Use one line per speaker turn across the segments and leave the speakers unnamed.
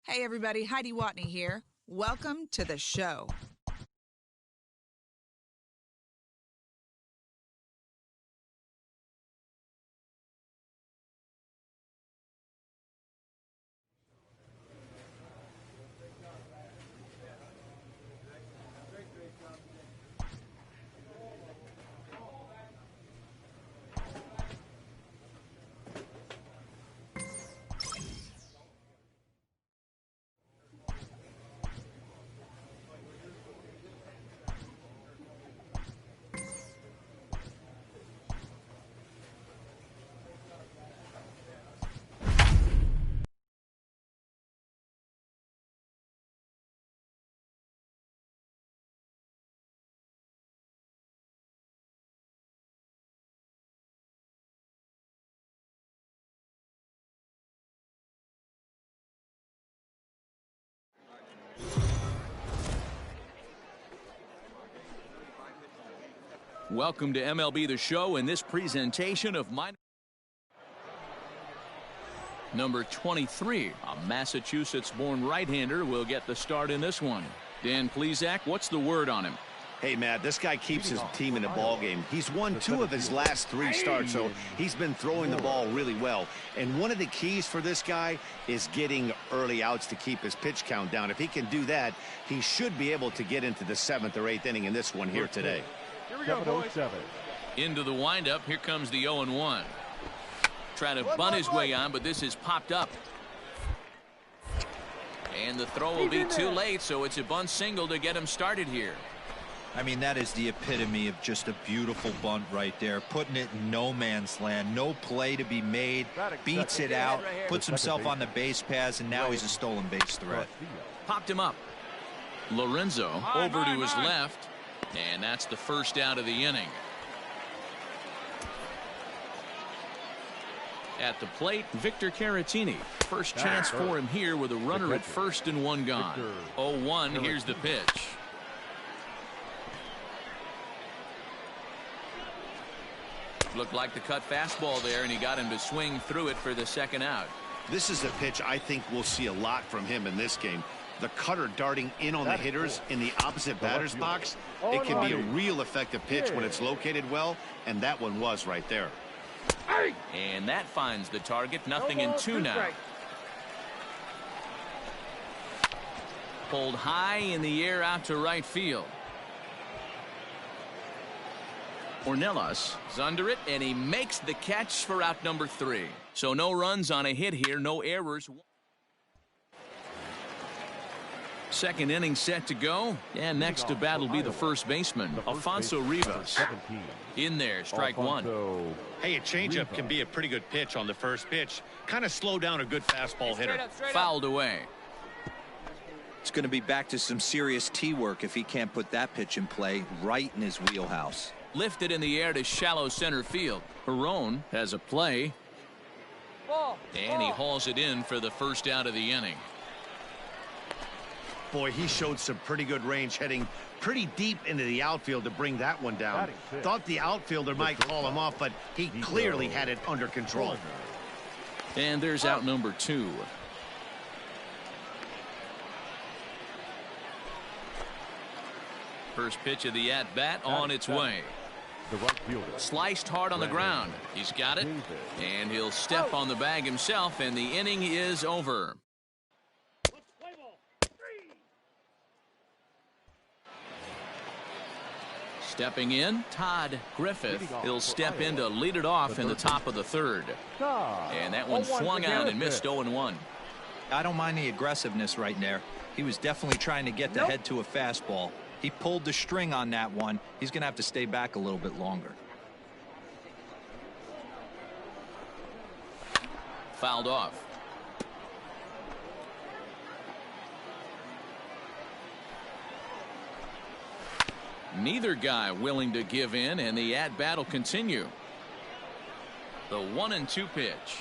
Hey everybody, Heidi Watney here. Welcome to the show.
Welcome to MLB The Show in this presentation of number 23, a Massachusetts-born right-hander, will get the start in this one. Dan Plesac, what's the word on him?
Hey, Matt, this guy keeps his team in the ball game. He's won 2 of his last 3 starts, so he's been throwing the ball really well. And one of the keys for this guy is getting early outs to keep his pitch count down. If he can do that, he should be able to get into the 7th or 8th inning in this one here today.
Here we go, boys.
Into the windup. Here comes the 0-1. Trying to bunt his way on, but this is popped up. And the throw will be too late, so it's a bunt single to get him started here.
I mean, that is the epitome of just a beautiful bunt right there. Putting it in no man's land. No play to be made. Beats it out. Puts himself on the base paths, and now he's a stolen base threat.
Popped him up. Lorenzo over to his left. And that's the first out of the inning. At the plate, Victor Caratini. First chance for him here with a runner at first and 1 gone. 0-1, here's the pitch. Looked like the cut fastball there, and he got him to swing through it for the second out.
This is a pitch I think we'll see a lot from him in this game. The cutter darting in on the hitters in the opposite batter's box. It can be a real effective pitch when it's located well, and that one was right there.
And that finds the target. Nothing in 2 now. Pulled high in the air out to right field. Ornelas is under it, and he makes the catch for out number 3. So no runs on a hit here, no errors. Second inning set to go, and next to bat will be the first baseman, Alfonso Rivas. In there, strike 1.
Hey, a changeup can be a pretty good pitch on the first pitch. Kind of slow down a good fastball hitter.
Fouled away.
It's going to be back to some serious tee work if he can't put that pitch in play right in his wheelhouse.
Lifted in the air to shallow center field. Perron has a play. And he hauls it in for the first out of the inning.
Boy, he showed some pretty good range, heading pretty deep into the outfield to bring that one down. Thought the outfielder might call him off, but he clearly had it under control.
And there's out number 2. First pitch of the at-bat on its way. Sliced hard on the ground. He's got it, and he'll step on the bag himself, and the inning is over. Stepping in, Todd Griffith. He'll step in to lead it off in the top of the 3rd. And that one swung out and missed 0-1.
I don't mind the aggressiveness right there. He was definitely trying to get the head to a fastball. He pulled the string on that one. He's going to have to stay back a little bit longer.
Fouled off. Neither guy willing to give in, and the at-bat will continue. The 1-2 pitch.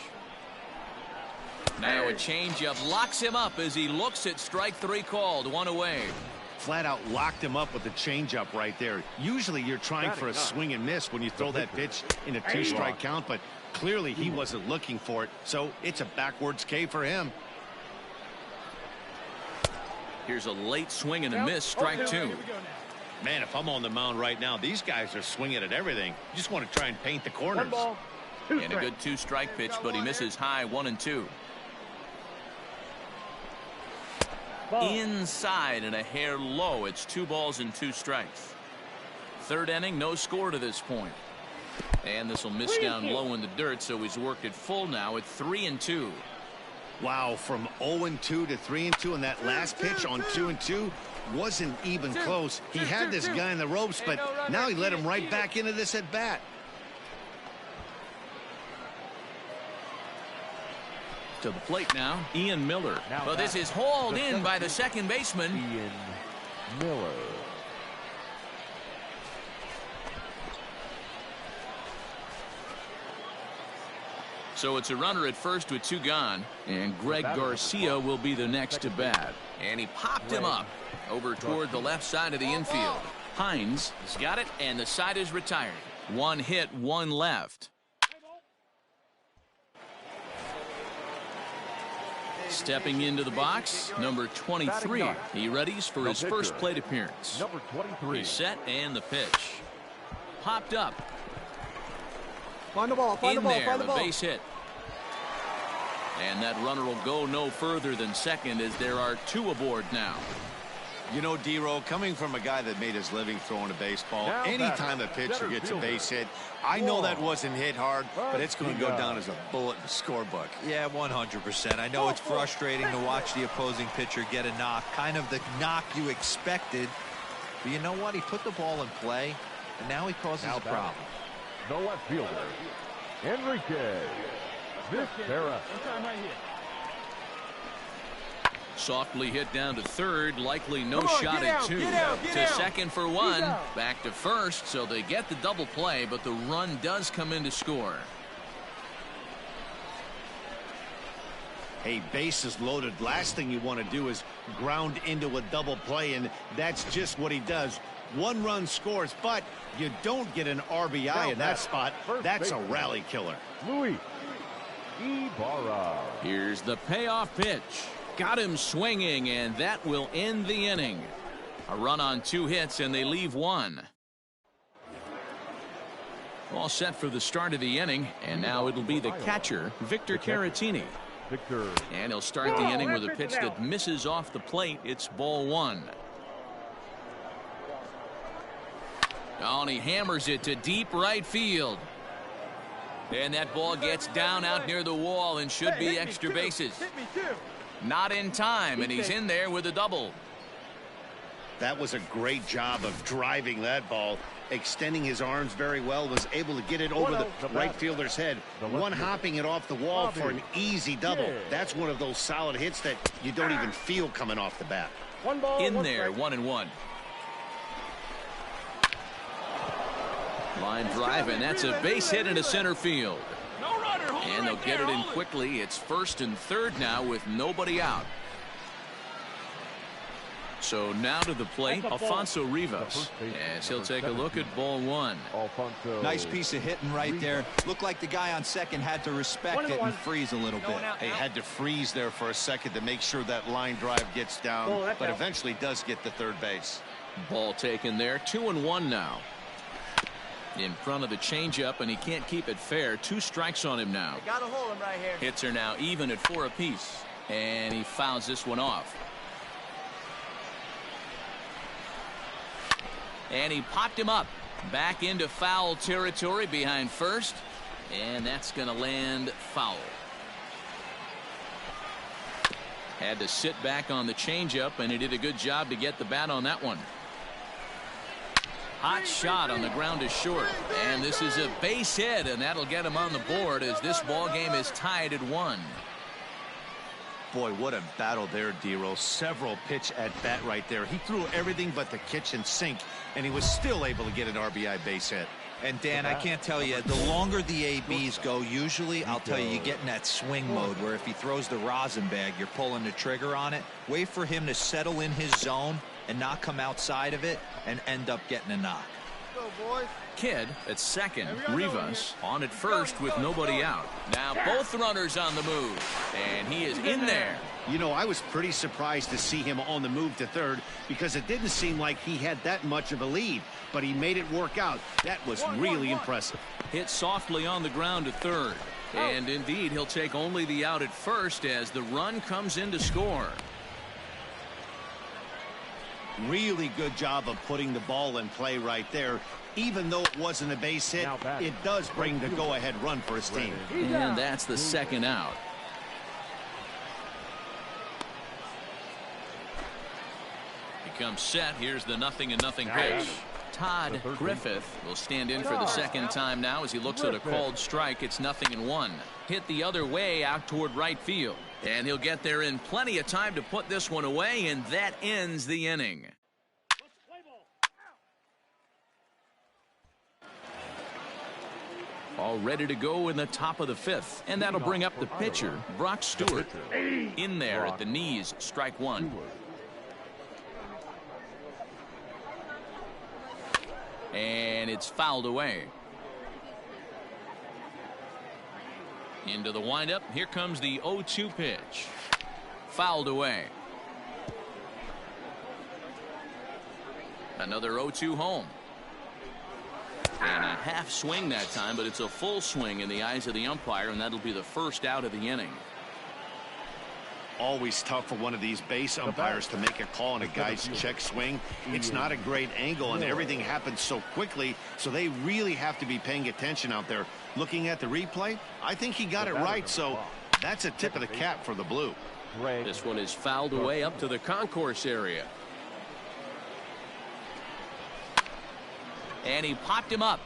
Now a changeup locks him up as he looks at strike 3 called. 1 away.
Flat out locked him up with the changeup right there. Usually you're trying for a swing and miss when you throw that pitch in a 2-strike count, but clearly he wasn't looking for it, so it's a backwards K for him.
Here's a late swing and a miss, strike two.
Man, if I'm on the mound right now, these guys are swinging at everything. You just want to try and paint the corners.
And a good 2-strike pitch, but he misses high, 1-2. Inside and a hair low. It's 2 balls and 2 strikes. Third inning, no score to this point. And this will miss down low in the dirt, so he's worked it full now at 3-2.
Wow, from 0-2 to 3-2, and that last pitch on 2-2 wasn't even close. He had this guy in the ropes, but now he let him right back into this at bat.
To the plate now, Ian Miller. But this is hauled in by the second baseman.
Ian Miller.
So it's a runner at first with 2 gone, and Greg Garcia will be the next to bat. And he popped him up over toward the left side of the infield. Hines has got it, and the side is retired. 1 hit, 1 left. Stepping into the box, number 23. He readies for his first plate appearance.
Number 23.
He's set, and the pitch. Popped up.
Find the ball, find the ball, find the ball.
Base hit. And that runner will go no further than second as there are 2 aboard now.
You know, D-Row, coming from a guy that made his living throwing a baseball, anytime a pitcher gets a base hit, I know that wasn't hit hard, but it's going to go down as a bullet in the scorebook.
Yeah, 100%. I know it's frustrating to watch the opposing pitcher get a knock, kind of the knock you expected. But you know what? He put the ball in play, and now he causes a problem.
The left fielder, Enrique Vizquera.
Softly hit down to third, likely no shot at 2. To second for 1, back to first, so they get the double play, but the run does come in to score.
Hey, bases loaded. Last thing you want to do is ground into a double play, and that's just what he does. 1 run scores, but you don't get an RBI in that spot. That's a rally killer.
Luis Ibarra.
Here's the payoff pitch. Got him swinging, and that will end the inning. A run on 2 hits, and they leave 1. All set for the start of the inning, and now it'll be the catcher, Victor Caratini. And he'll start the inning with a pitch that misses off the plate. It's ball 1. Oh, and he hammers it to deep right field. And that ball gets down out near the wall and should be extra bases. Not in time, and he's in there with a double.
That was a great job of driving that ball, extending his arms very well, was able to get it over the right fielder's head, one hopping it off the wall for an easy double. That's one of those solid hits that you don't even feel coming off the bat.
In there, 1-1. Line drive, and that's a base hit into center field. And they'll get it in quickly. It's first and third now with nobody out. So now to the plate, Alfonso Rivas, as he'll take a look at ball 1.
Nice piece of hitting right there. Looked like the guy on second had to respect it and freeze a little bit.
He had to freeze there for a second to make sure that line drive gets down, but eventually does get to third base.
Ball taken there, 2-1 now. In front of the changeup, and he can't keep it fair. 2 strikes on him now.
Gotta hold him right here.
Hits are now even at 4 apiece, and he fouls this one off. And he popped him up back into foul territory behind first, and that's going to land foul. Had to sit back on the changeup, and he did a good job to get the bat on that one. Hot shot on the ground is short, and this is a base hit, and that'll get him on the board as this ball game is tied at 1.
Boy, what a battle there, D-Row. Several pitch at bat right there. He threw everything but the kitchen sink, and he was still able to get an RBI base hit.
And Dan, I can't tell you, the longer the ABs go, usually I'll tell you get in that swing mode where if he throws the rosin bag, you're pulling the trigger on it. Wait for him to settle in his zone and not come outside of it and end up getting a knock.
Kidd at second, Rivas on at first with nobody out. Now both runners on the move, and he is in there.
You know, I was pretty surprised to see him on the move to third because it didn't seem like he had that much of a lead, but he made it work out. That was really impressive.
Hit softly on the ground to third. And indeed, he'll take only the out at first as the run comes in to score.
Really good job of putting the ball in play right there. Even though it wasn't a base hit, it does bring the go-ahead run for his team.
And that's the second out. He comes set. Here's the 0-0 pitch. Todd Griffith will stand in for the second time now as he looks at a called strike. It's 0-1. Hit the other way out toward right field. And he'll get there in plenty of time to put this one away, and that ends the inning. All ready to go in the top of the fifth. And that'll bring up the pitcher, Brock Stewart. In there at the knees, strike one. And it's fouled away. Into the windup. Here comes the 0-2 pitch. Fouled away. Another 0-2 home. And a half swing that time, but it's a full swing in the eyes of the umpire, and that'll be the first out of the inning.
Always tough for one of these base umpires to make a call on a guy's check swing. It's not a great angle, and everything happens so quickly, so they really have to be paying attention out there. Looking at the replay, I think he got it right, so that's a tip of the cap for the blue.
This one is fouled away up to the concourse area. And he popped him up.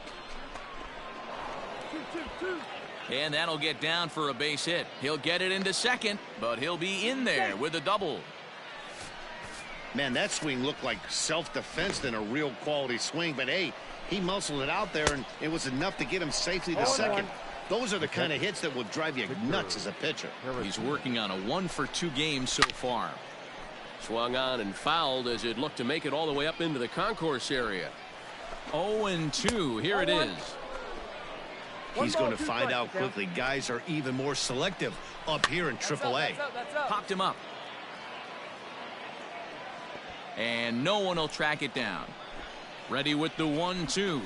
And that'll get down for a base hit. He'll get it into second, but he'll be in there with a double.
Man, that swing looked like self-defense than a real quality swing, but hey, he muscled it out there, and it was enough to get him safely to second. Those are the kind of hits that will drive you nuts as a pitcher.
He's working on a 1-for-2 game so far. Swung on and fouled as it looked to make it all the way up into the concourse area. 0-2. Here it is.
He's going to find out quickly. Guys are even more selective up here in AAA.
Popped him up. And no one will track it down. Ready with the 1-2.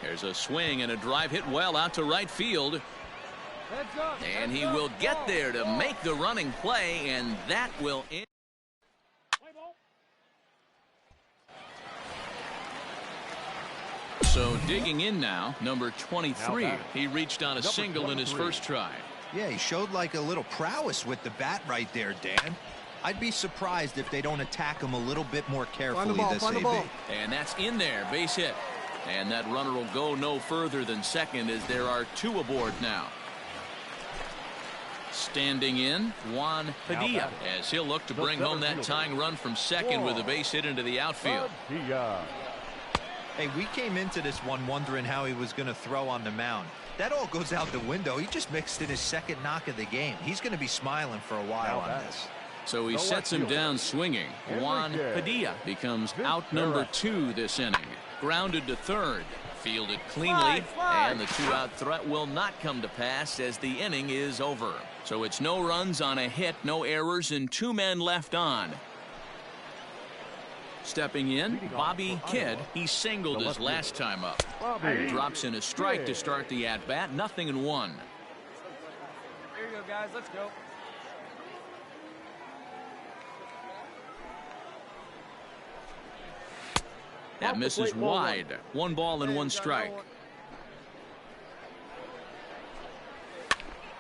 There's a swing and a drive hit well out to right field. And he will get there to make the running play, and that will end. So digging in now, number 23. He reached on a single in his first try.
Yeah, he showed like a little prowess with the bat right there, Dan. I'd be surprised if they don't attack him a little bit more carefully this AB.
And that's in there, base hit. And that runner will go no further than second as there are two aboard now. Standing in, Juan Padilla, as he'll look to bring home that tying run from second with a base hit into the outfield.
Hey, we came into this one wondering how he was going to throw on the mound. That all goes out the window. He just mixed in his second knock of the game. He's going to be smiling for a while on this.
So he sets him down swinging. Juan Padilla becomes out number 2 this inning. Grounded to third. Fielded cleanly. And the 2-out threat will not come to pass as the inning is over. So it's no runs on a hit, no errors, and 2 men left on. Stepping in, Bobby Kidd. He singled his last time up. Drops in a strike to start the at-bat. 0-1.
Here you go, guys. Let's go.
That misses wide. 1 ball and 1 strike.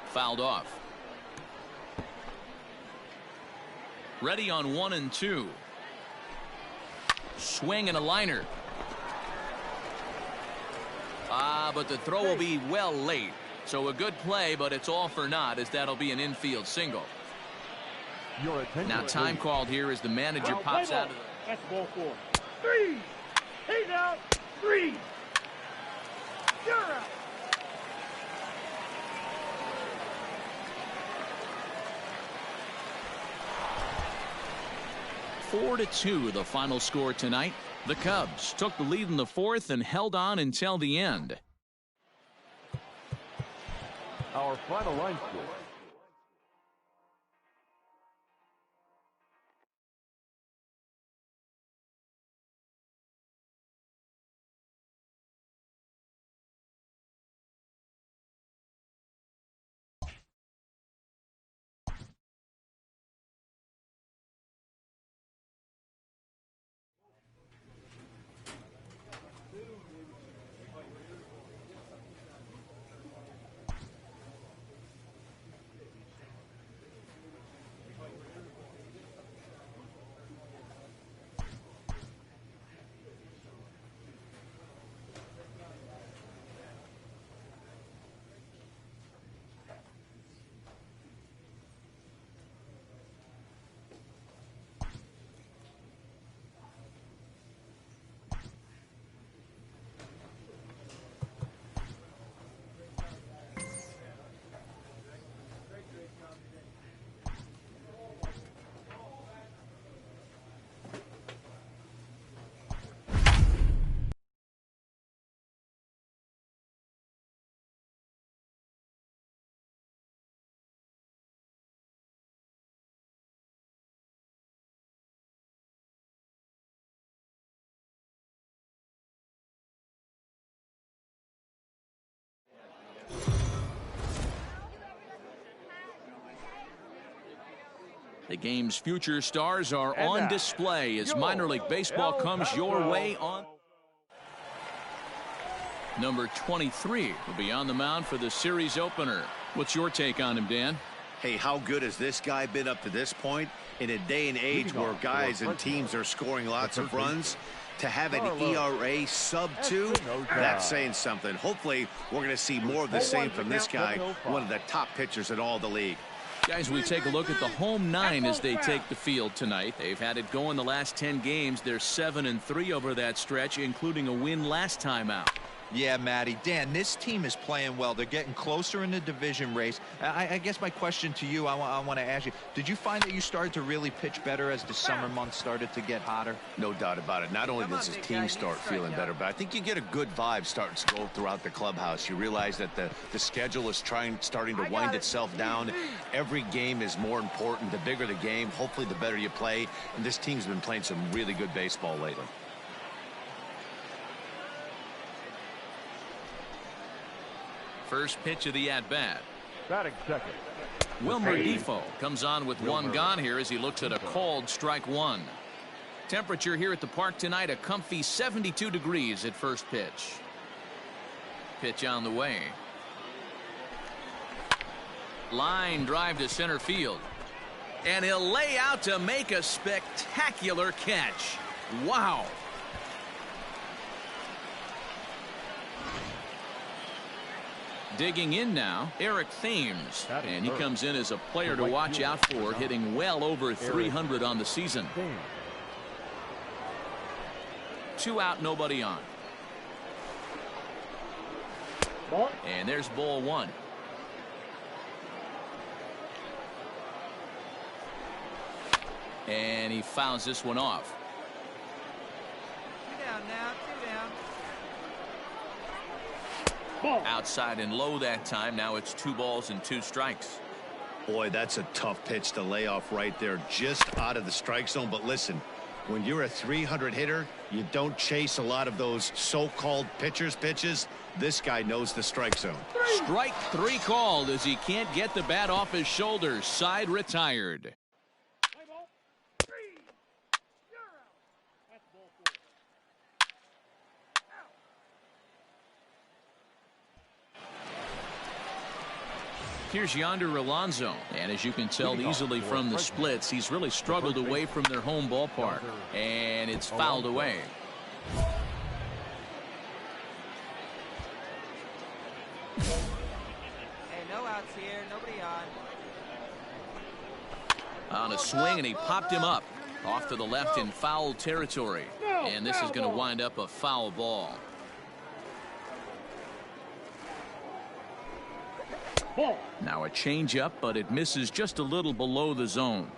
Fouled off. Ready on 1-2. Swing and a liner. But the throw will be well late. So a good play, but it's all for naught as that'll be an infield single. Now time called here as the manager pops out of the...
That's ball 4. 3. He's out. 3. You're out.
Four to 2, the final score tonight. The Cubs took the lead in the 4th and held on until the end.
Our final line score.
The game's future stars are on display as minor league baseball comes your way on. Number 23 will be on the mound for the series opener. What's your take on him, Dan?
Hey, how good has this guy been up to this point? In a day and age where guys and teams are scoring lots of runs, to have an ERA sub-2, that's saying something. Hopefully, we're going to see more of the same from this guy, one of the top pitchers in all the league.
Guys, we take a look at the home 9 as they take the field tonight. They've had it going the last 10 games. They're 7-3 over that stretch, including a win last time out.
Yeah, Matty. Dan, this team is playing well. They're getting closer in the division race. I guess my question to you, I want to ask you, did you find that you started to really pitch better as the summer months started to get hotter?
No doubt about it. Not only does his team start feeling better, but I think you get a good vibe starting to go throughout the clubhouse. You realize that the schedule is starting to wind itself down. Every game is more important. The bigger the game, hopefully the better you play. And this team's been playing some really good baseball lately.
First pitch of the at-bat.
Batting second.
Wilmer Defoe comes on with one gone here as he looks at a called strike one. Temperature here at the park tonight, a comfy 72 degrees at first pitch. Pitch on the way. Line drive to center field. And he'll lay out to make a spectacular catch. Wow. Digging in now, Eric Thames, and he comes in as a player to watch out for, hitting well over 300 on the season. 2 out, nobody on. And there's ball 1. And he fouls this one off.
2 down now, 2 down.
Outside and low that time. Now it's 2 balls and 2 strikes.
Boy, that's a tough pitch to lay off right there, just out of the strike zone. But listen, when you're a 300 hitter, you don't chase a lot of those so-called pitchers' pitches. This guy knows the strike zone.
Strike 3 called as he can't get the bat off his shoulders. Side retired. Here's Yonder Alonso, and as you can tell easily from the splits, he's really struggled away from their home ballpark, and it's fouled away.
Hey, no outs here, nobody on.
On a swing, and he popped him up off to the left in foul territory, and this is going to wind up a foul ball. Now a changeup, but it misses just a little below the zone.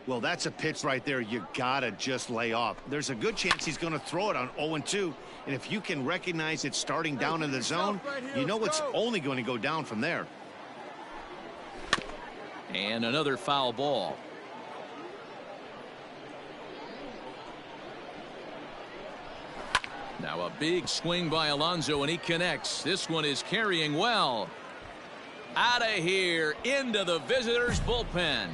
Well, that's a pitch right there you gotta just lay off. There's a good chance he's going to throw it on 0-2, and if you can recognize it starting down in the zone, you know it's only going to go down from there.
And another foul ball. Now a big swing by Alonso, and he connects. This one is carrying well. Out of here, into the visitors' bullpen.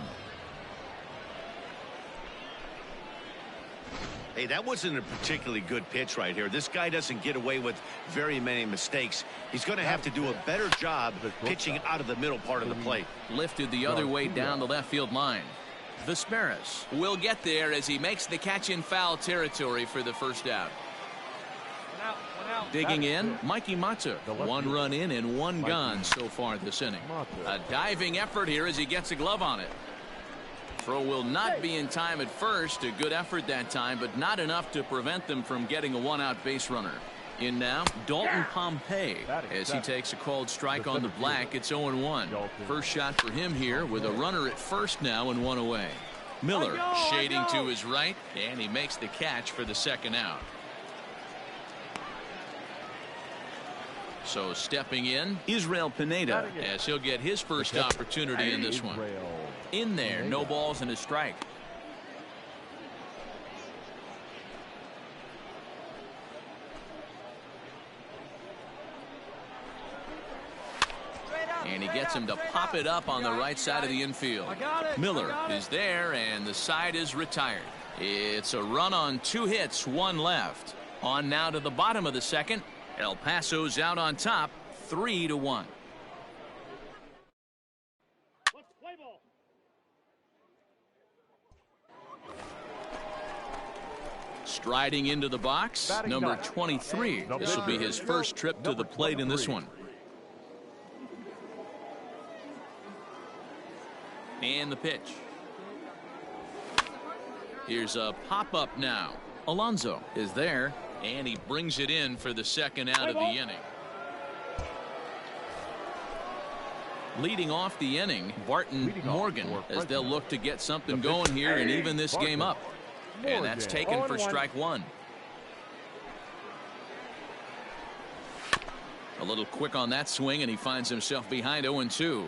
Hey, that wasn't a particularly good pitch right here. This guy doesn't get away with very many mistakes. He's going to have to do a better job pitching out of the middle part of the plate.
Lifted the other way down the left field line. Vesperis will get there as he makes the catch in foul territory for the first out. Digging in, Mikey Mata. 1 run in and 1 gone so far this inning. A diving effort here as he gets a glove on it. Throw will not be in time at first. A good effort that time, but not enough to prevent them from getting a 1-out base runner. In now, Dalton Pompey as he takes a called strike on the black. It's 0-1. First shot for him here with a runner at first now and 1 away. Miller shading to his right, and he makes the catch for the second out. So stepping in, Israel Pineda, as he'll get his first opportunity in this one. In there, no balls and a strike. And he gets him to pop it up on the right side of the infield. Miller is there, and the side is retired. It's a run on 2 hits, 1 left. On now to the bottom of the second. El Paso's out on top, 3-1. Striding into the box, number 23. This will be his first trip to the plate in this one. And the pitch. Here's a pop-up now. Alonso is there, and he brings it in for the second out of the inning. Leading off the inning, Barton Morgan, as they'll look to get something going here and even this game up. And that's taken for strike 1. A little quick on that swing, and he finds himself behind 0-2.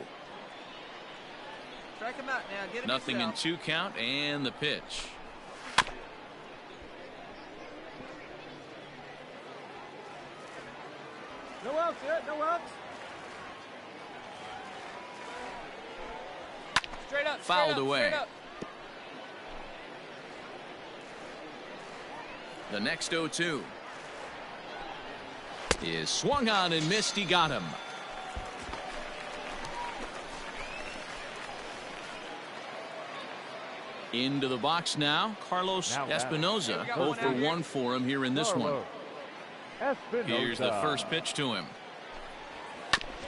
Strike him out now. Get him
Nothing
yourself.
in 2 count, and the pitch.
No outs yet. No outs. Straight up.
Fouled
straight up,
away.
Straight up.
The next 0-2 is swung on and missed. He got him. Into the box now, Carlos Espinoza. 0 for 1 for him here in this one. Here's the first pitch to him.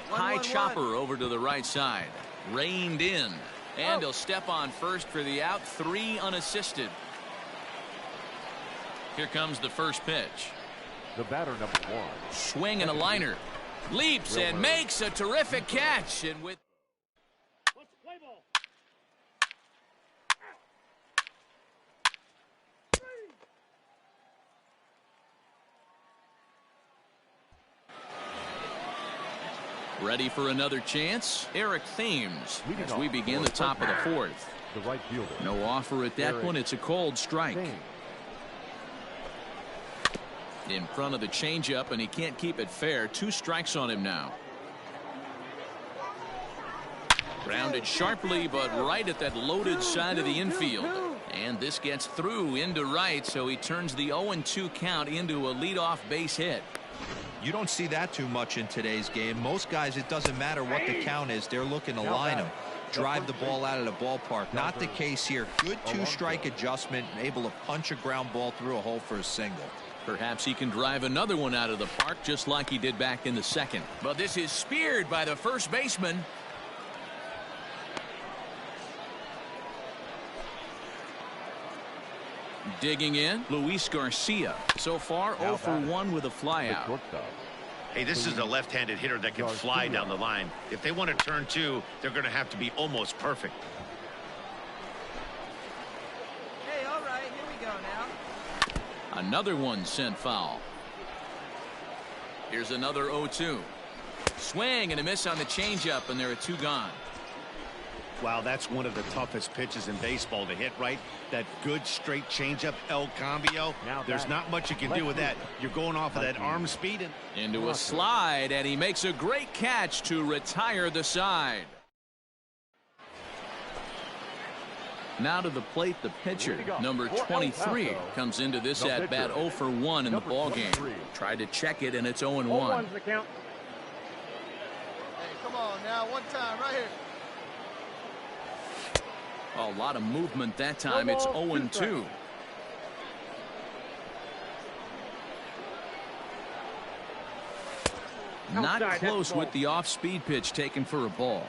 High chopper over to the right side. Reined in. And he'll step on first for the out. 3 unassisted. Here comes the first pitch.
The batter, number 1.
Swing and a liner. Leaps and makes a terrific catch. And with ready for another chance, Eric Thames, as we begin the top of the 4th.
The right fielder.
No offer at that one. It's a cold strike. In front of the changeup, and he can't keep it fair. 2 strikes on him now. Grounded sharply, but right at that loaded side of the infield. And this gets through into right, so he turns the 0-2 count into a leadoff base hit.
You don't see that too much in today's game. Most guys, it doesn't matter what the count is. They're looking to line them, drive the ball out of the ballpark. Not the case here. Good 2-strike adjustment, able to punch a ground ball through a hole for a single.
Perhaps he can drive another one out of the park just like he did back in the second. But this is speared by the first baseman. Digging in, Luis Garcia. So far 0 for 1 with a flyout.
Hey, this is a left-handed hitter that can fly down the line. If they want to turn 2, they're going to have to be almost perfect.
Hey, all right. Here we go now.
Another one sent foul. Here's another 0-2. Swing and a miss on the changeup, and there are 2 gone.
Wow, that's one of the toughest pitches in baseball to hit, right? That good straight changeup, El Cambio. There's not much you can do with that. You're going off of that arm speed. And
into a slide, and he makes a great catch to retire the side. Now to the plate, the pitcher, number 23, comes into this at bat 0 for 1 in the ballgame. Tried to check it, and it's 0-1.
Hey, come on now. One time right here.
A lot of movement that time. It's 0-2. Not close with the off-speed pitch taken for a ball.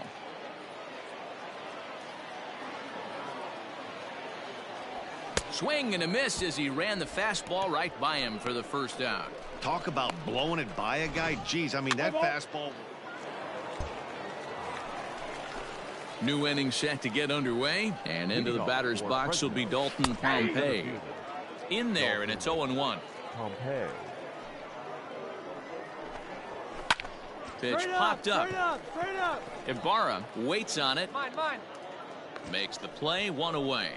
Swing and a miss as he ran the fastball right by him for the first out.
talk about blowing it by a guy. Geez, I mean, that fastball.
New inning set to get underway, and into the batter's box will be Dalton Pompey. In there, and it's 0-1.
Pompey.
Pitch popped up.
Straight up.
Ibarra waits on it.
Mine.
Makes the play, 1 away.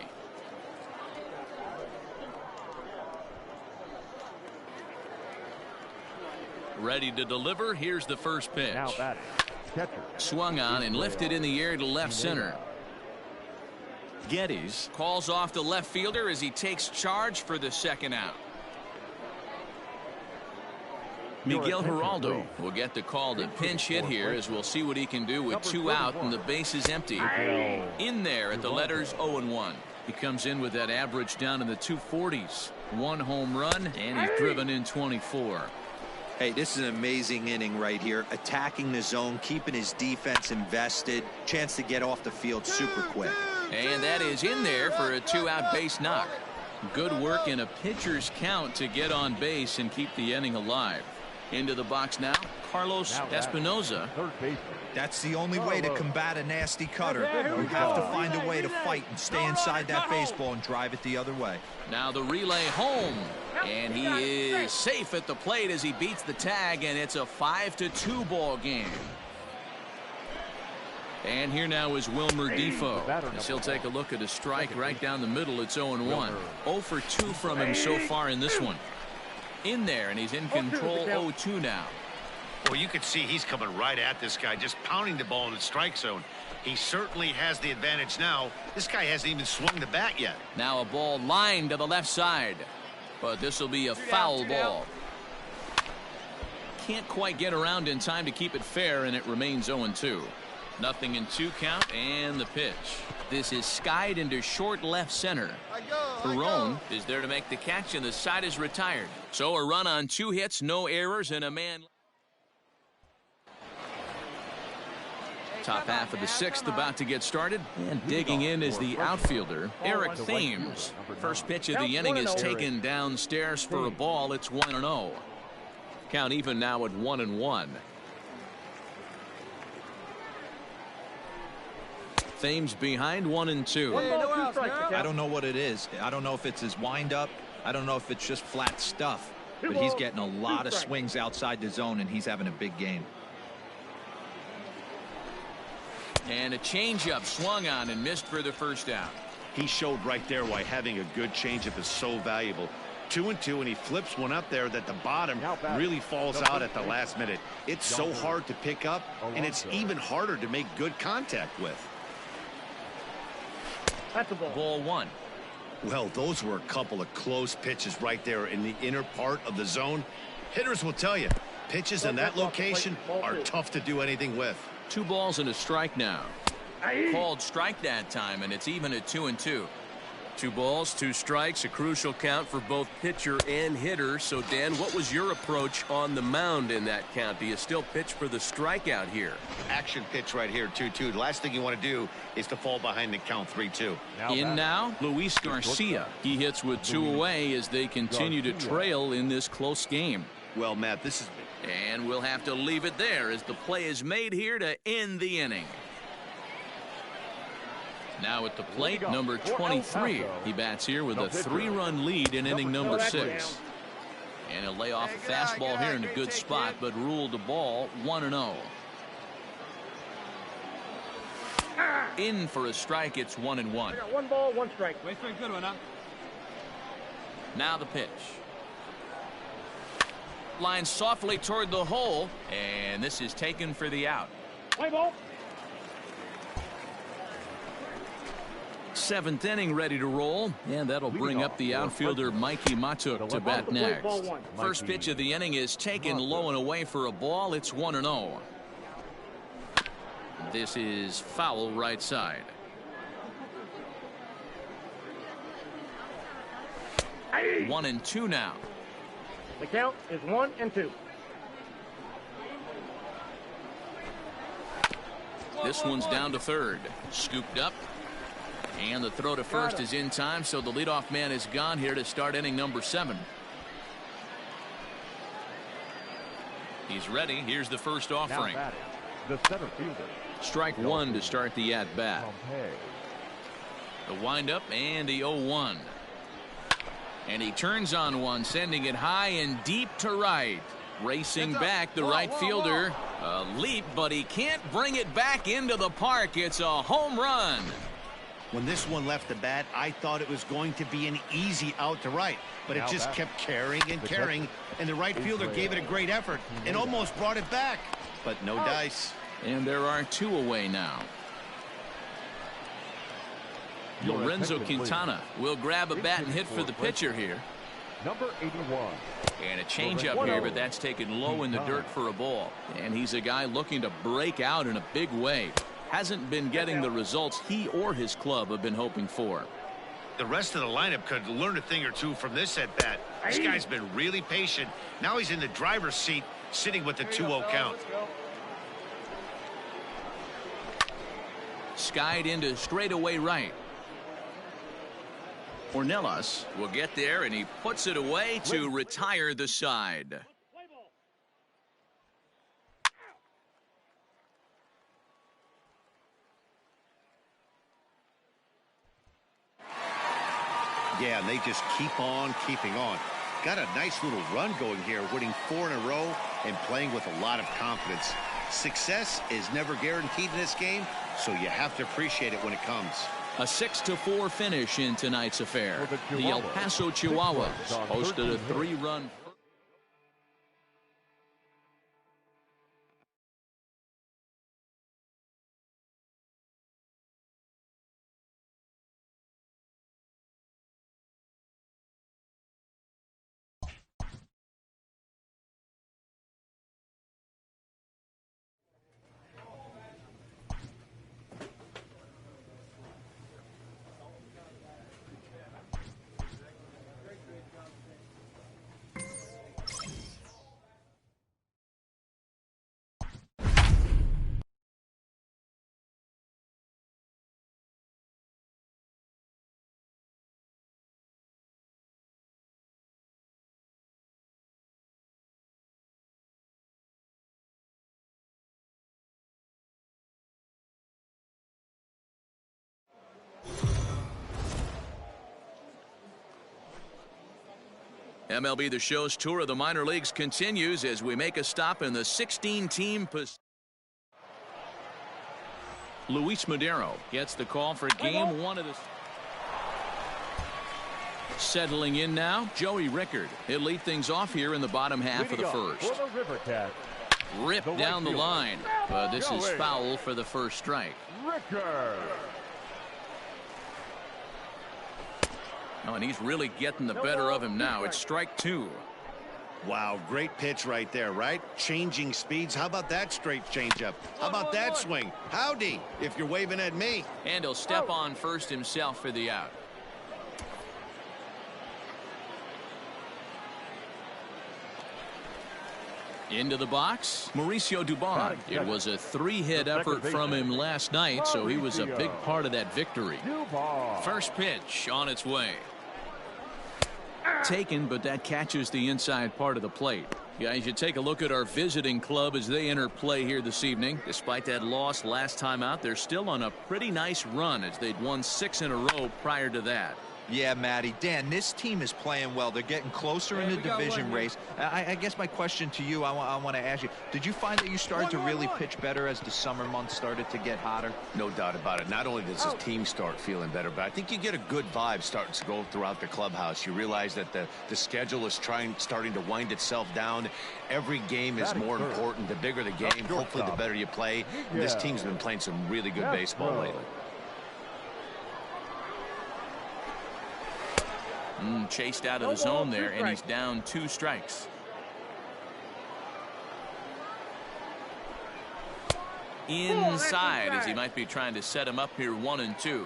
Ready to deliver. Here's the first pitch.
Now batting. Catcher.
Swung on and lifted in the air to left center. Geddes calls off the left fielder as he takes charge for the second out. Miguel Geraldo will get the call to pinch hit here, as we'll see what he can do with 2 out and the base is empty. In there at the letters 0-1. He comes in with that average down in the 240s. 1 home run, and he's driven in 24.
Hey, this is an amazing inning right here. Attacking the zone, keeping his defense invested. Chance to get off the field super quick.
And that is in there for a 2-out base knock. Good work in a pitcher's count to get on base and keep the inning alive. Into the box now, Carlos Espinoza.
Third baseman.
That's the only way to combat a nasty cutter. You have to find a way to fight and stay inside that baseball and drive it the other way.
Now the relay home, and he is safe at the plate as he beats the tag, and it's a 5-2 ball game. And here now is Wilmer Defoe, as he'll take a look at a strike right down the middle. It's 0-1. 0 for 2 from him so far in this one. In there, and he's in control. 0-2 now.
Well, you can see he's coming right at this guy, just pounding the ball in the strike zone. He certainly has the advantage now. This guy hasn't even swung the bat yet.
Now a ball lined to the left side, but this will be a foul ball. Can't quite get around in time to keep it fair, and it remains 0-2. Nothing in 2 count, and the pitch. This is skied into short left center. Perone is there to make the catch, and the side is retired. So a run on 2 hits, no errors, and a man. Top half of the 6th about to get started, and digging in is the outfielder Eric Thames. First pitch of the inning is taken downstairs for a ball. It's 1-0. Count even now at 1-1. Thames behind 1-2.
I don't know what it is. I don't know if it's his windup. I don't know if it's just flat stuff. But he's getting a lot of swings outside the zone, and he's having a big game.
And a changeup swung on and missed for the first out.
He showed right there why having a good changeup is so valuable. 2-2, and he flips one up there that the bottom really falls out at the last minute. It's so hard to pick up, and it's even harder to make good contact with.
That's a ball.
Ball 1.
Well, those were a couple of close pitches right there in the inner part of the zone. Hitters will tell you, pitches in that location are tough to do anything with.
2 balls and a strike now. Called strike that time, and it's even at 2-2. 2 balls, 2 strikes, a crucial count for both pitcher and hitter. So, Dan, what was your approach on the mound in that count? Do you still pitch for the strikeout here?
Action pitch right here, 2-2. The last thing you want to do is to fall behind the count 3-2.
In now, Luis Garcia. He hits with 2 away as they continue to trail in this close game.
Well, Matt, this is...
And we'll have to leave it there as the play is made here to end the inning. Now at the plate, number 23. He bats here with a 3-run lead in inning number 6. And he'll lay off a fastball here in a good spot, but ruled the ball 1-0. In for a strike, it's 1-1.
1 ball, 1 strike.
Wait for a good one, huh?
Now the pitch. Line softly toward the hole, and this is taken for the out.
Play ball.
7th inning ready to roll, and that'll bring up the outfielder Mikey Matuk to bat next. First pitch of the inning is taken low and away for a ball. It's 1-0. This is foul right side.
Aye.
1-2 now.
The count is 1-2.
This one's down to third. Scooped up. And the throw to first is in time, so the leadoff man is gone here to start inning number 7. He's ready. Here's the first offering.
The center fielder.
Strike 1 to start the at-bat. The windup and the 0-1. And he turns on one, sending it high and deep to right. Racing back, the right fielder. A leap, but he can't bring it back into the park. It's a home run.
When this one left the bat, I thought it was going to be an easy out to right, but it just kept carrying and carrying, and the right fielder gave it a great effort and almost brought it back, but no dice.
And there are 2 away now. Lorenzo Quintana will grab a bat and hit for the pitcher here.
Number 81.
And a changeup here, but that's taken low in the dirt for a ball. And he's a guy looking to break out in a big way. Hasn't been getting the results he or his club have been hoping for.
The rest of the lineup could learn a thing or two from this at bat. This guy's been really patient. Now he's in the driver's seat, sitting with the 2-0 count.
Skied into straightaway right. Ornelas will get there, and he puts it away to retire the side.
Yeah, and they just keep on keeping on. Got a nice little run going here, winning 4 in a row and playing with a lot of confidence. Success is never guaranteed in this game, so you have to appreciate it when it comes.
A 6-4 finish in tonight's affair. The El Paso Chihuahuas posted a 3-run. MLB The Show's tour of the minor leagues continues as we make a stop in the 16-team. Luis Madero gets the call for game 1 of this. Settling in now, Joey Rickard. He'll lead things off here in the bottom half of the first. Ripped down the line, but this is foul for the first strike. Oh, and he's really getting the better of him now. It's strike 2.
Wow, great pitch right there, right? Changing speeds. How about that straight changeup? How about that swing? Howdy, if you're waving at me.
And he'll step on first himself for the out. Into the box, Mauricio Dubon. It was a 3-hit effort from him last night, so he was a big part of that victory. First pitch on its way. Taken, but that catches the inside part of the plate. Guys, you take a look at our visiting club as they enter play here this evening. Despite that loss last time out, they're still on a pretty nice run as they'd won 6 in a row prior to that.
Yeah, Matty. Dan, this team is playing well. They're getting closer in the division race. I guess my question to you, I want to ask you, did you find that you started to really pitch better as the summer months started to get hotter?
No doubt about it. Not only does his team start feeling better, but I think you get a good vibe starting to go throughout the clubhouse. You realize that the schedule is starting to wind itself down. Every game is more important. The bigger the game, hopefully the better you play. And this team's been playing some really good baseball lately.
Chased out of the zone there, and he's down 2 strikes. Inside, as he might be trying to set him up here 1-2.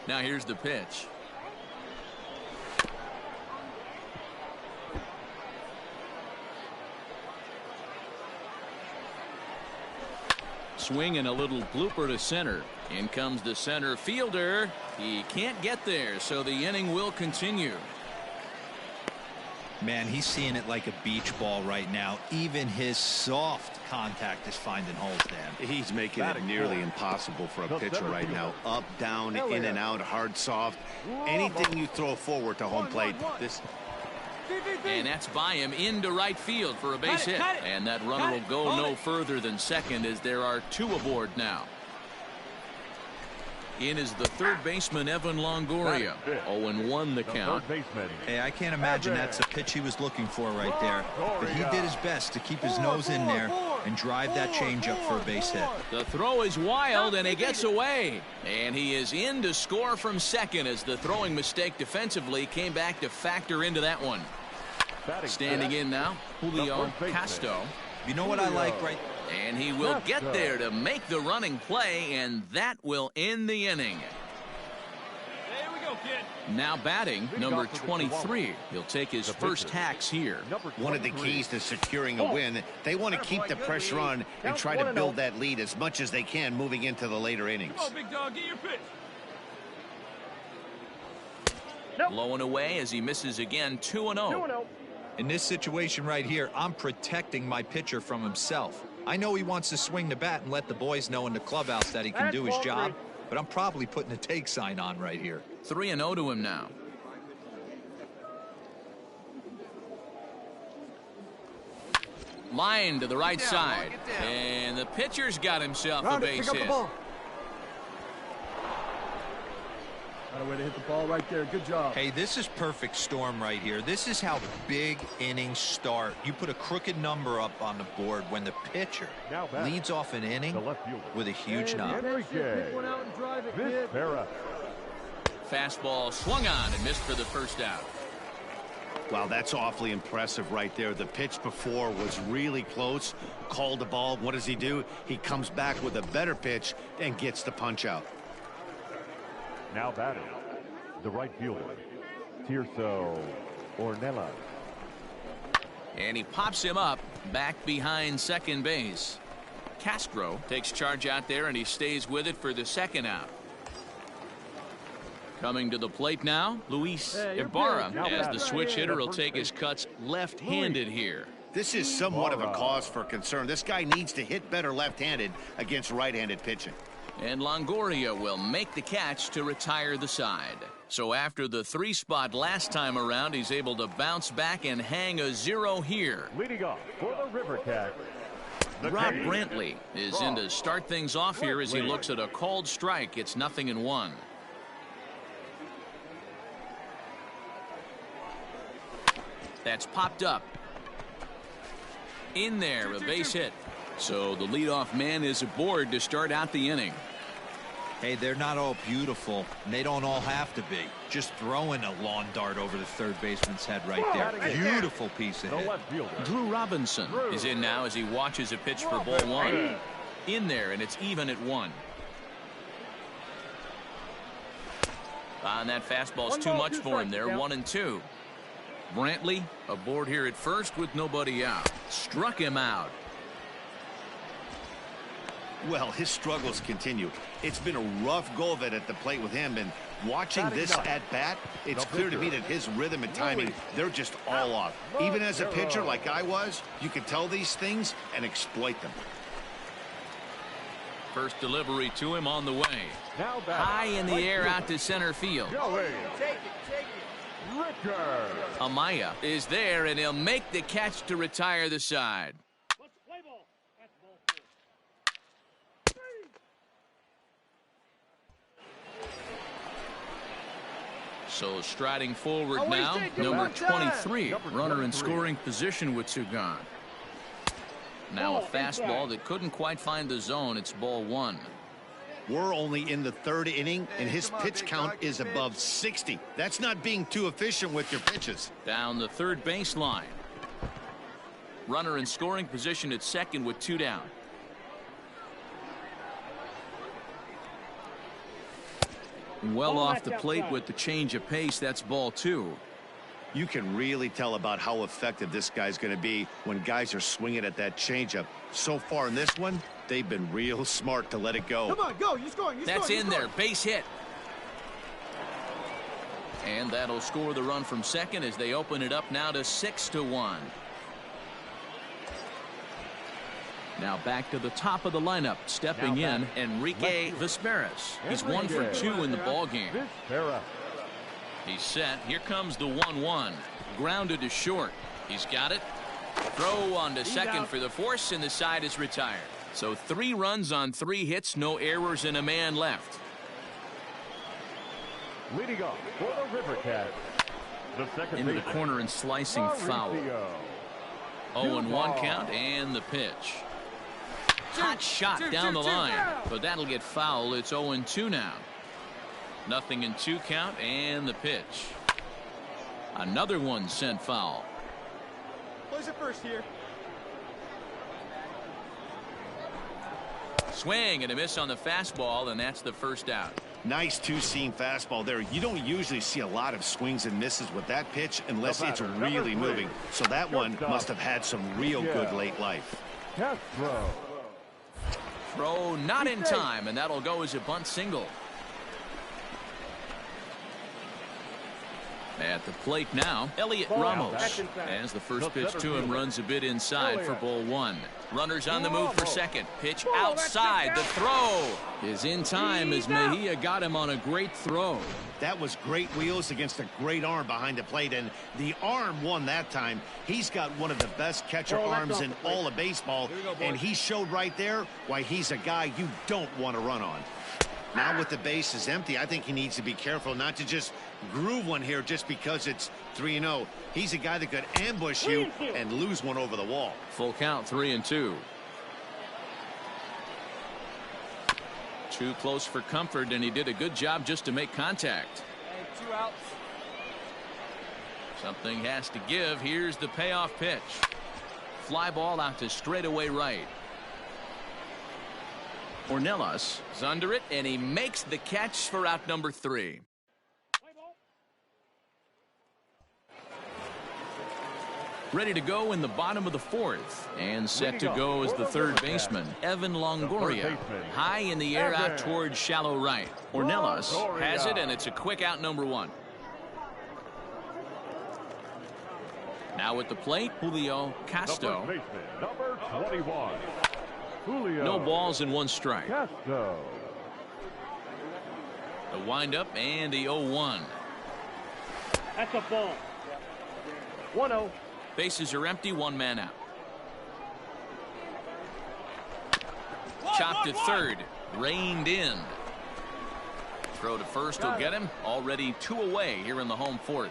Now here's the pitch. Swing and a little blooper to center. In comes the center fielder. He can't get there, so the inning will continue.
Man, he's seeing it like a beach ball right now. Even his soft contact is finding holes, Dan.
He's making it nearly impossible for a pitcher right now. Up, down, in and out, hard, soft. Anything you throw forward to home plate.
And that's by him into right field for a base hit. And that runner will go no further than second as there are 2 aboard now. In is the third baseman, Evan Longoria. 0-1 the count.
Hey, I can't imagine that's the pitch he was looking for right there. But he did his best to keep his nose in there. and drive that changeup for a base hit.
The throw is wild, and he gets away. And he is in to score from second as the throwing mistake defensively came back to factor into that one. Standing in now, Julio Castro.
You know what I like, right?
And he will get there to make the running play, and that will end the inning. Now batting, number 23. He'll take his first hacks here.
One of the keys to securing a win, they want to keep the pressure on and try to build that lead as much as they can moving into the later innings.
Big dog, get your pitch.
Low and away as he misses again, 2-0.
In this situation right here, I'm protecting my pitcher from himself. I know he wants to swing the bat and let the boys know in the clubhouse that he can do his job, but I'm probably putting a take sign on right here.
3-0 to him now. Line to the right side. And the pitcher's got himself a base hit.
Got a way to hit the ball right there. Good job.
Hey, this is perfect storm right here. This is how big innings start. You put a crooked number up on the board when the pitcher leads off an inning with a huge knock.
Fastball swung on and missed for the first out.
Wow, that's awfully impressive right there. The pitch before was really close. Called the ball. What does he do? He comes back with a better pitch and gets the punch out.
Now batting, the right fielder, Tirso Ornelas.
And he pops him up back behind second base. Castro takes charge out there, and he stays with it for the second out. Coming to the plate now, Luis Ibarra, as the switch hitter will take his cuts left-handed here.
This is somewhat of a cause for concern. This guy needs to hit better left-handed against right-handed pitching.
And Longoria will make the catch to retire the side. So after the 3-spot last time around, he's able to bounce back and hang a 0 here.
Leading off for the River Cats,
Rob Brantley is in to start things off here as he looks at a called strike. It's 0-1. That's popped up. In there, a base hit. So the leadoff man is aboard to start out the inning.
Hey, they're not all beautiful, and they don't all have to be. Just throwing a lawn dart over the third baseman's head right there. Beautiful piece of hit.
Drew Robinson is in now as he watches a pitch for ball 1. In there, and it's even at 1. And that fastball's too much for him there, 1-2. Brantley aboard here at first with nobody out. Struck him out.
Well, his struggles continue. It's been a rough go of it at the plate with him, and watching this at-bat, it's clear to me that his rhythm and timing, they're just all off. Even as a pitcher like I was, you can tell these things and exploit them.
First delivery to him on the way. High in the air out to center field. Amaya is there, and he'll make the catch to retire the side. So striding forward now, number 23, runner in scoring position with 2 gone. Now a fastball that couldn't quite find the zone. It's ball 1.
We're only in the 3rd inning, and his pitch count is above 60. That's not being too efficient with your pitches.
Down the third baseline. Runner in scoring position at second with 2 down. Well off the plate with the change of pace. That's ball 2.
You can really tell about how effective this guy's going to be when guys are swinging at that changeup. So far in this one, they've been real smart to let it go.
Come on, go. You're scoring.
That's in there. Base hit. And that'll score the run from second as they open it up now to 6-1. Now back to the top of the lineup, stepping in, Enrique Vesperas. He's 1 for 2 in the ballgame. He's set. Here comes the 1-1. Grounded to short. He's got it. Throw on to second for the force, and the side is retired. So 3 runs on 3 hits, no errors, and a man left.
Leading off for the River Cats, the second
into the corner and slicing foul. 0-1 count, and the pitch. Hot shot down the line, but that'll get foul. It's 0-2 now. 0-2 count, and the pitch. Another one sent foul.
Plays it first here.
Swing and a miss on the fastball, and that's the first out.
Nice two-seam fastball there. You don't usually see a lot of swings and misses with that pitch unless it's really moving. So that one must have had some real good late life.
Throw not in time, and that'll go as a bunt single. At the plate now, Elliot Ramos. As the first pitch to him runs a bit inside for ball one. Runners on the move for second. Pitch outside. The throw is in time as Mejia got him on a great throw.
That was great wheels against a great arm behind the plate, and the arm won that time. He's got one of the best catcher arms in all of baseball, and he showed right there why he's a guy you don't want to run on. Now with the bases empty, I think he needs to be careful not to just groove one here just because it's 3-0. He's a guy that could ambush you and lose one over the wall.
Full count, 3-2. Too close for comfort, and he did a good job just to make contact.
And 2 outs.
Something has to give. Here's the payoff pitch. Fly ball out to straightaway right. Ornelas is under it, and he makes the catch for out number 3. Ready to go in the bottom of the 4th, and set to go as the third baseman, Evan Longoria. High in the air out towards shallow right. Ornelas has it, and it's a quick out number 1. Now at the plate, Julio Castro.
Number 21.
No balls and 1 strike.
Castro.
The windup and the 0-1.
That's a ball. 1-0.
Bases are empty, 1 man out. Chopped to third, reined in. Throw to first will get him. Already 2 away here in the home 4th.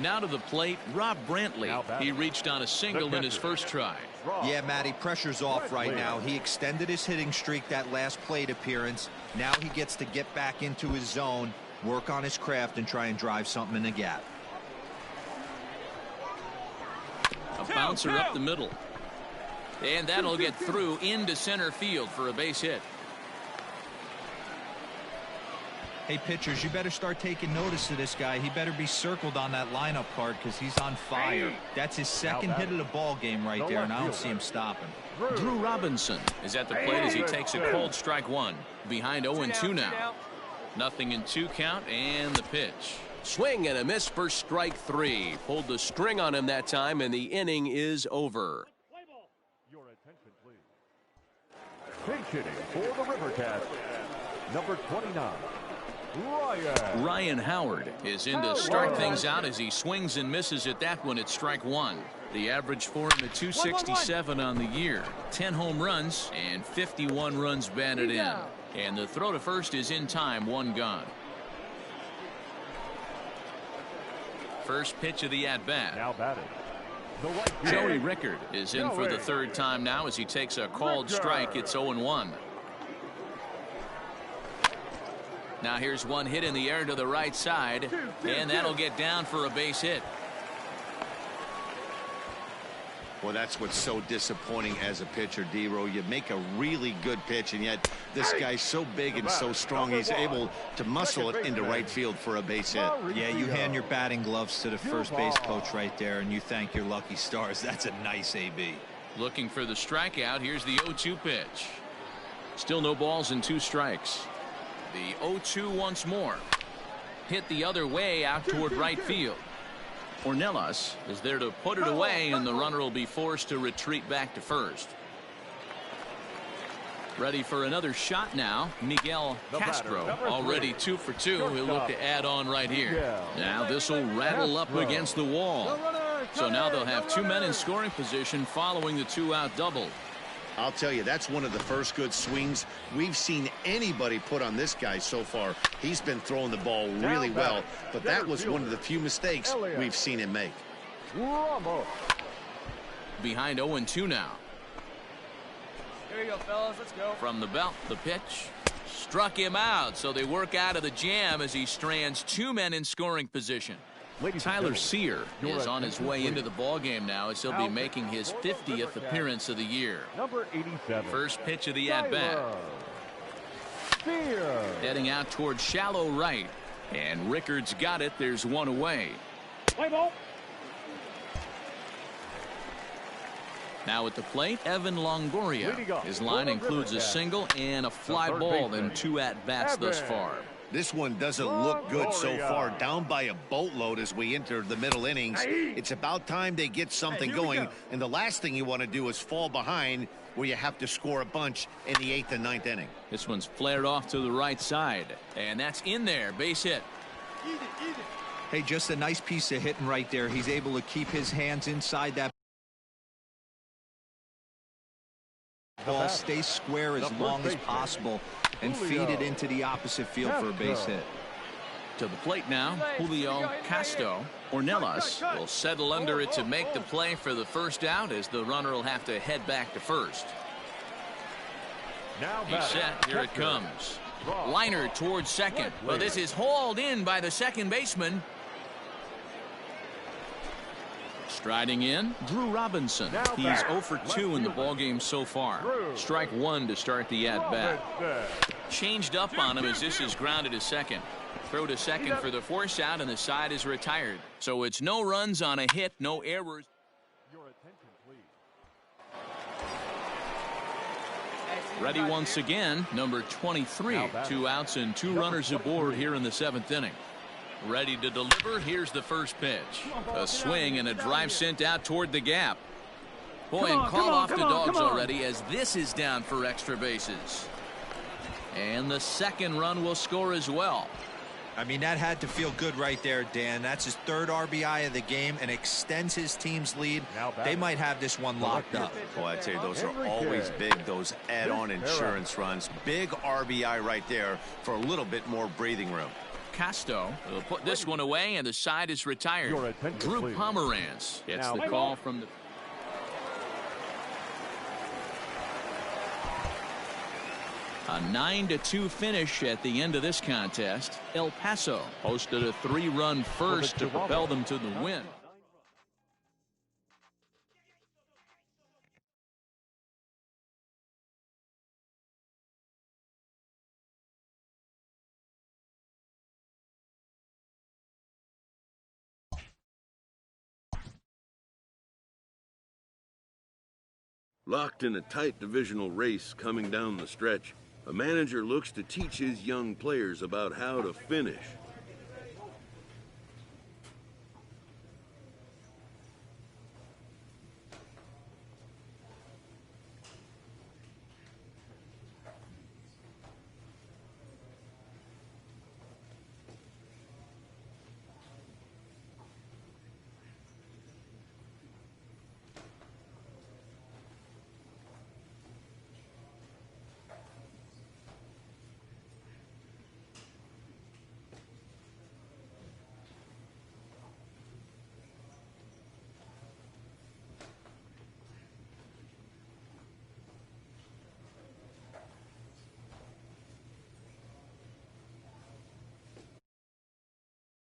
Now to the plate, Rob Brantley. He reached on a single in his first try.
Yeah, Matty, pressure's off right now. He extended his hitting streak that last plate appearance. Now he gets to get back into his zone, work on his craft, and try and drive something in the gap.
A bouncer up the middle. And that'll get through into center field for a base hit.
Hey, pitchers, you better start taking notice of this guy. He better be circled on that lineup card because he's on fire. That's his second hit of the ball game right there, and I don't see him stopping.
Drew Robinson is at the plate as he takes a cold strike 1. Behind 0-2 now. 0-2 count, and the pitch. Swing and a miss for strike 3. Pulled the string on him that time, and the inning is over.
Your attention, please. Pinch hitting for the River Cats. Number 29.
Ryan Howard is in to start things out as he swings and misses at that one at strike 1. The average for him at 267 on the year. 10 home runs and 51 runs batted in. And the throw to first is in time, 1 gone. First pitch of the at-bat.
Now batting.
Joey Rickard is in for the 3rd time now as he takes a called strike. It's 0-1. Now here's one hit in the air to the right side, and that'll get down for a base hit.
Well, that's what's so disappointing as a pitcher, D-Row. You make a really good pitch, and yet this guy's so big and so strong, he's able to muscle it into right field for a base hit.
Yeah, you hand your batting gloves to the first base coach right there, and you thank your lucky stars. That's a nice AB.
Looking for the strikeout. Here's the 0-2 pitch. Still no balls and 2 strikes. The 0-2 once more. Hit the other way out toward right field. Ornelas is there to put it away, and the runner will be forced to retreat back to first. Ready for another shot now. Miguel Castro already 2 for 2. He'll look to add on right here. Now this will rattle up against the wall. So now they'll have 2 men in scoring position following the 2-out double.
I'll tell you, that's one of the first good swings we've seen anybody put on this guy so far. He's been throwing the ball really well, but that was one of the few mistakes we've seen him make.
behind 0-2 now.
Here you go, fellas. Let's go.
From the belt, the pitch. Struck him out, so they work out of the jam as he strands 2 men in scoring position. Tyler Sear is on his way into the ballgame now as he'll be making his 50th appearance of the year.
Number 87.
First pitch of the at-bat. Heading out towards shallow right. And Rickard's got it. There's one away.
Play ball.
Now at the plate, Evan Longoria. His line includes a single and a fly ball in 2 at-bats thus far.
This one doesn't look good so far. Down by a boatload as we enter the middle innings. It's about time they get something going. And the last thing you want to do is fall behind where you have to score a bunch in the 8th and 9th inning.
This one's flared off to the right side. And that's in there. Base hit.
Hey, just a nice piece of hitting right there. He's able to keep his hands inside that ball, stay square as long as possible, and feed it into the opposite field for a base hit.
To the plate now, Julio Castro. Ornelas will settle under it to make the play for the first out as the runner will have to head back to first. He's set. Here it comes. Liner towards second. Well, this is hauled in by the second baseman. Striding in, Drew Robinson. He's 0 for 2 in the ballgame so far. Strike 1 to start the at-bat. Changed up on him as this is grounded to second. Throw to second for the force out, and the side is retired. So it's no runs on a hit, no errors. Ready once again, number 23. 2 outs and 2 runners aboard here in the 7th inning. Ready to deliver. Here's the first pitch. A swing and a drive sent out toward the gap. Boy, and call off the dogs already as this is down for extra bases. And the second run will score as well.
I mean, that had to feel good right there, Dan. That's his 3rd RBI of the game and extends his team's lead. They might have this one locked up.
Boy, I'd say those are always big, those add-on insurance runs. Big RBI right there for a little bit more breathing room.
Castro will put this one away, and the side is retired. Drew Pomeranz gets the call from the... A 9-2 finish at the end of this contest. El Paso posted a 3-run first to propel them to the win.
Locked in a tight divisional race coming down the stretch, a manager looks to teach his young players about how to finish.